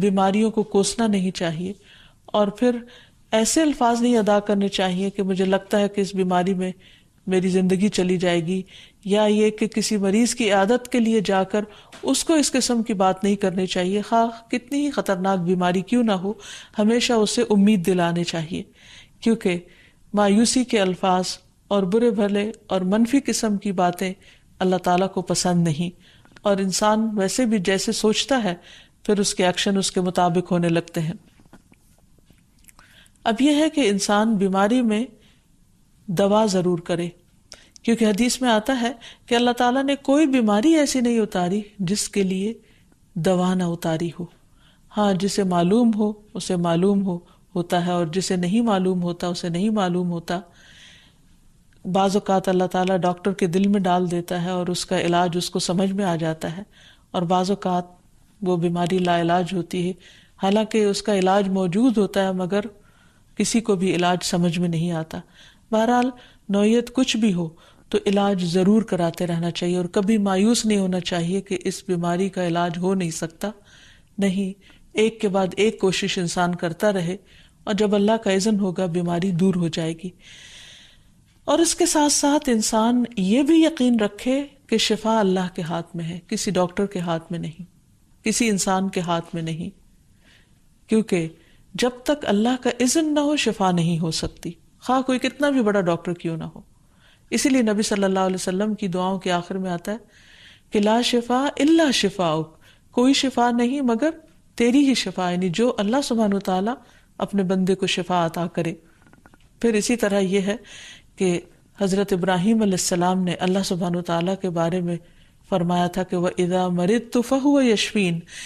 بیماریوں کو کوسنا نہیں چاہیے، اور پھر ایسے الفاظ نہیں ادا کرنے چاہیے کہ مجھے لگتا ہے کہ اس بیماری میں میری زندگی چلی جائے گی، یا یہ کہ کسی مریض کی عیادت کے لیے جا کر اس کو اس قسم کی بات نہیں کرنی چاہیے، خواہ کتنی ہی خطرناک بیماری کیوں نہ ہو، ہمیشہ اسے امید دلانے چاہیے، کیونکہ مایوسی کے الفاظ اور برے بھلے اور منفی قسم کی باتیں اللہ تعالیٰ کو پسند نہیں، اور انسان ویسے بھی جیسے سوچتا ہے پھر اس کے ایکشن اس کے مطابق ہونے لگتے ہیں۔ اب یہ ہے کہ انسان بیماری میں دوا ضرور کرے، کیونکہ حدیث میں آتا ہے کہ اللہ تعالیٰ نے کوئی بیماری ایسی نہیں اتاری جس کے لیے دوا نہ اتاری ہو۔ ہاں، جسے معلوم ہو اسے معلوم ہوتا ہے، اور جسے نہیں معلوم ہوتا اسے نہیں معلوم ہوتا۔ بعض اوقات اللہ تعالیٰ ڈاکٹر کے دل میں ڈال دیتا ہے اور اس کا علاج اس کو سمجھ میں آ جاتا ہے، اور بعض اوقات وہ بیماری لا علاج ہوتی ہے، حالانکہ اس کا علاج موجود ہوتا ہے مگر کسی کو بھی علاج سمجھ میں نہیں آتا۔ بہرحال نوعیت کچھ بھی ہو تو علاج ضرور کراتے رہنا چاہیے، اور کبھی مایوس نہیں ہونا چاہیے کہ اس بیماری کا علاج ہو نہیں سکتا۔ نہیں، ایک کے بعد ایک کوشش انسان کرتا رہے، اور جب اللہ کا اذن ہوگا بیماری دور ہو جائے گی۔ اور اس کے ساتھ ساتھ انسان یہ بھی یقین رکھے کہ شفا اللہ کے ہاتھ میں ہے، کسی ڈاکٹر کے ہاتھ میں نہیں، کسی انسان کے ہاتھ میں نہیں، کیونکہ جب تک اللہ کا اذن نہ ہو شفا نہیں ہو سکتی، خواہ کوئی کتنا بھی بڑا ڈاکٹر کیوں نہ ہو۔ اسی لیے نبی صلی اللہ علیہ وسلم کی دعاؤں کے آخر میں آتا ہے کہ لا شفا الا شفاؤک، کوئی شفا نہیں مگر تیری ہی شفا، یعنی جو اللہ سبحانہ وتعالی اپنے بندے کو شفا عطا کرے۔ پھر اسی طرح یہ ہے کہ حضرت ابراہیم علیہ السلام نے اللہ سبحانہ وتعالی کے بارے میں فرمایا تھا کہ وَإِذَا مَرِضْتُ فَهُوَ يَشْفِينِ،